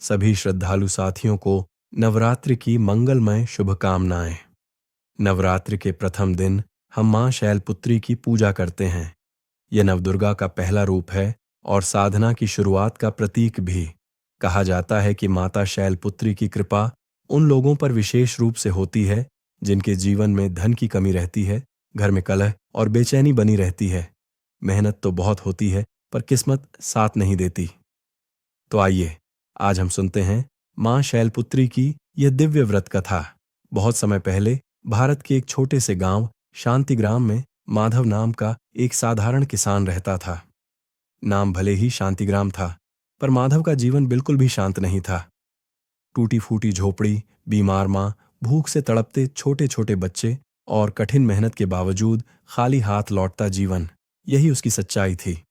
सभी श्रद्धालु साथियों को नवरात्रि की मंगलमय शुभकामनाएं। नवरात्रि के प्रथम दिन हम मां शैलपुत्री की पूजा करते हैं। यह नवदुर्गा का पहला रूप है और साधना की शुरुआत का प्रतीक भी। कहा जाता है कि माता शैलपुत्री की कृपा उन लोगों पर विशेष रूप से होती है जिनके जीवन में धन की कमी रहती है, घर में कलह और बेचैनी बनी रहती है। मेहनत तो बहुत होती है पर किस्मत साथ नहीं देती। तो आइए आज हम सुनते हैं मां शैलपुत्री की यह दिव्य व्रत कथा। बहुत समय पहले भारत के एक छोटे से गांव शांतिग्राम में माधव नाम का एक साधारण किसान रहता था। नाम भले ही शांतिग्राम था, पर माधव का जीवन बिल्कुल भी शांत नहीं था। टूटी फूटी झोपड़ी, बीमार मां, भूख से तड़पते छोटे छोटे बच्चे और कठिन मेहनत के बावजूद खाली हाथ लौटता जीवन, यही उसकी सच्चाई थी।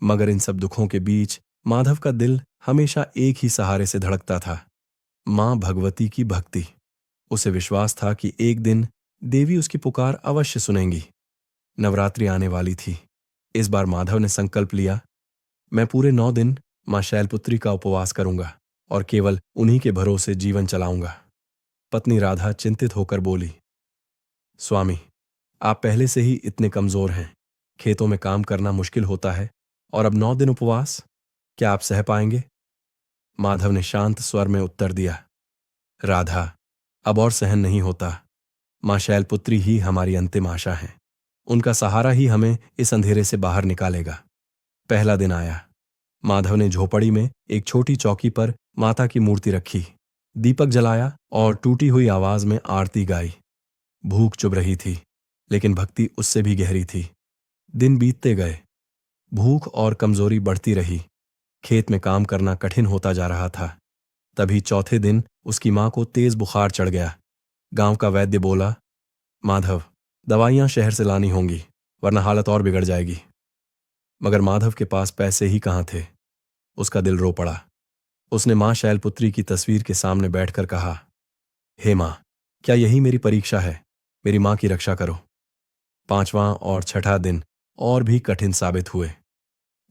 मगर इन सब दुखों के बीच माधव का दिल हमेशा एक ही सहारे से धड़कता था, मां भगवती की भक्ति। उसे विश्वास था कि एक दिन देवी उसकी पुकार अवश्य सुनेंगी। नवरात्रि आने वाली थी। इस बार माधव ने संकल्प लिया, मैं पूरे 9 दिन मां शैलपुत्री का उपवास करूंगा और केवल उन्हीं के भरोसे जीवन चलाऊंगा। पत्नी राधा चिंतित होकर बोली, स्वामी, आप पहले से ही इतने कमजोर हैं, खेतों में काम करना मुश्किल होता है और अब 9 दिन उपवास, क्या आप सह पाएंगे? माधव ने शांत स्वर में उत्तर दिया, राधा, अब और सहन नहीं होता। मां शैलपुत्री ही हमारी अंतिम आशा है। उनका सहारा ही हमें इस अंधेरे से बाहर निकालेगा। पहला दिन आया। माधव ने झोपड़ी में एक छोटी चौकी पर माता की मूर्ति रखी, दीपक जलाया और टूटी हुई आवाज में आरती गाई। भूख चुभ रही थी, लेकिन भक्ति उससे भी गहरी थी। दिन बीतते गए, भूख और कमजोरी बढ़ती रही। खेत में काम करना कठिन होता जा रहा था। तभी चौथे दिन उसकी मां को तेज बुखार चढ़ गया। गांव का वैद्य बोला, माधव, दवाइयां शहर से लानी होंगी, वरना हालत और बिगड़ जाएगी। मगर माधव के पास पैसे ही कहां थे। उसका दिल रो पड़ा। उसने मां शैलपुत्री की तस्वीर के सामने बैठकर कहा, हे मां, क्या यही मेरी परीक्षा है? मेरी मां की रक्षा करो। 5वां और 6ठा दिन और भी कठिन साबित हुए।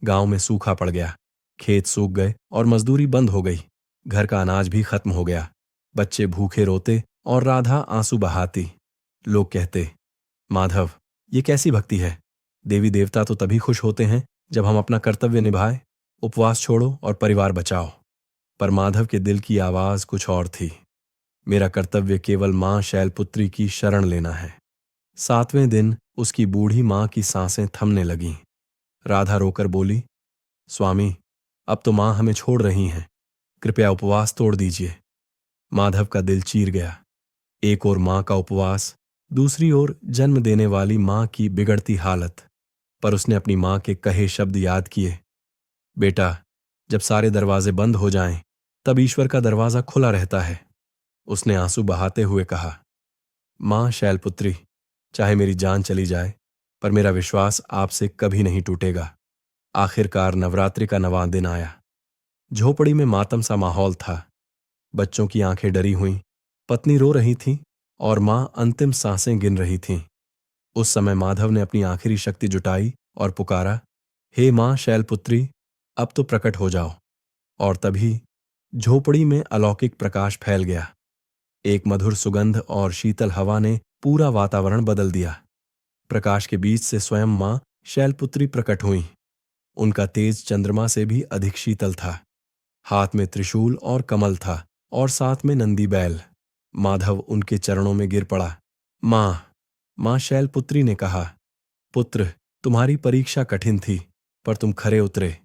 गांव में सूखा पड़ गया, खेत सूख गए और मजदूरी बंद हो गई। घर का अनाज भी खत्म हो गया। बच्चे भूखे रोते और राधा आंसू बहाती। लोग कहते, माधव, ये कैसी भक्ति है? देवी देवता तो तभी खुश होते हैं जब हम अपना कर्तव्य निभाएं, उपवास छोड़ो और परिवार बचाओ। पर माधव के दिल की आवाज कुछ और थी, मेरा कर्तव्य केवल मां शैलपुत्री की शरण लेना है। 7वें दिन उसकी बूढ़ी मां की सांसें थमने लगीं। राधा रोकर बोली, स्वामी, अब तो मां हमें छोड़ रही हैं, कृपया उपवास तोड़ दीजिए। माधव का दिल चीर गया। एक ओर मां का उपवास, दूसरी ओर जन्म देने वाली मां की बिगड़ती हालत। पर उसने अपनी मां के कहे शब्द याद किए, बेटा, जब सारे दरवाजे बंद हो जाएं, तब ईश्वर का दरवाजा खुला रहता है। उसने आंसू बहाते हुए कहा, मां शैलपुत्री, चाहे मेरी जान चली जाए, पर मेरा विश्वास आपसे कभी नहीं टूटेगा। आखिरकार नवरात्रि का 9वां दिन आया। झोपड़ी में मातम सा माहौल था। बच्चों की आंखें डरी हुईं, पत्नी रो रही थी और मां अंतिम सांसें गिन रही थीं। उस समय माधव ने अपनी आखिरी शक्ति जुटाई और पुकारा, हे मां शैलपुत्री, अब तो प्रकट हो जाओ। और तभी झोपड़ी में अलौकिक प्रकाश फैल गया। एक मधुर सुगंध और शीतल हवा ने पूरा वातावरण बदल दिया। प्रकाश के बीच से स्वयं मां शैलपुत्री प्रकट हुईं। उनका तेज चंद्रमा से भी अधिक शीतल था। हाथ में त्रिशूल और कमल था और साथ में नंदी बैल। माधव उनके चरणों में गिर पड़ा। मां शैलपुत्री ने कहा, पुत्र, तुम्हारी परीक्षा कठिन थी, पर तुम खरे उतरे।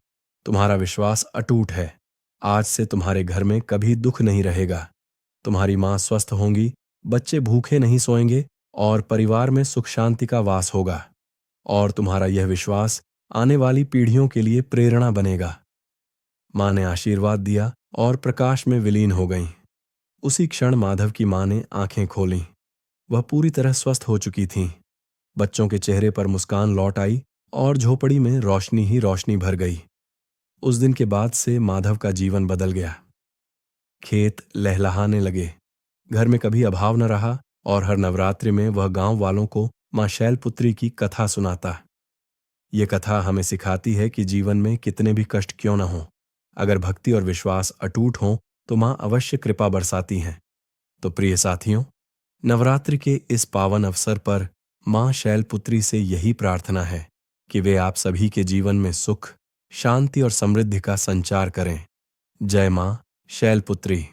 तुम्हारा विश्वास अटूट है। आज से तुम्हारे घर में कभी दुख नहीं रहेगा। तुम्हारी मां स्वस्थ होंगी, बच्चे भूखे नहीं सोएंगे और परिवार में सुख शांति का वास होगा। और तुम्हारा यह विश्वास आने वाली पीढ़ियों के लिए प्रेरणा बनेगा। मां ने आशीर्वाद दिया और प्रकाश में विलीन हो गईं। उसी क्षण माधव की मां ने आंखें खोलीं। वह पूरी तरह स्वस्थ हो चुकी थीं। बच्चों के चेहरे पर मुस्कान लौट आई और झोपड़ी में रोशनी ही रोशनी भर गई। उस दिन के बाद से माधव का जीवन बदल गया। खेत लहलहाने लगे, घर में कभी अभाव न रहा और हर नवरात्रि में वह गांव वालों को मां शैलपुत्री की कथा सुनाता। ये कथा हमें सिखाती है कि जीवन में कितने भी कष्ट क्यों न हों, अगर भक्ति और विश्वास अटूट हों तो मां अवश्य कृपा बरसाती हैं। तो प्रिय साथियों, नवरात्रि के इस पावन अवसर पर मां शैलपुत्री से यही प्रार्थना है कि वे आप सभी के जीवन में सुख, शांति और समृद्धि का संचार करें। जय मां शैलपुत्री।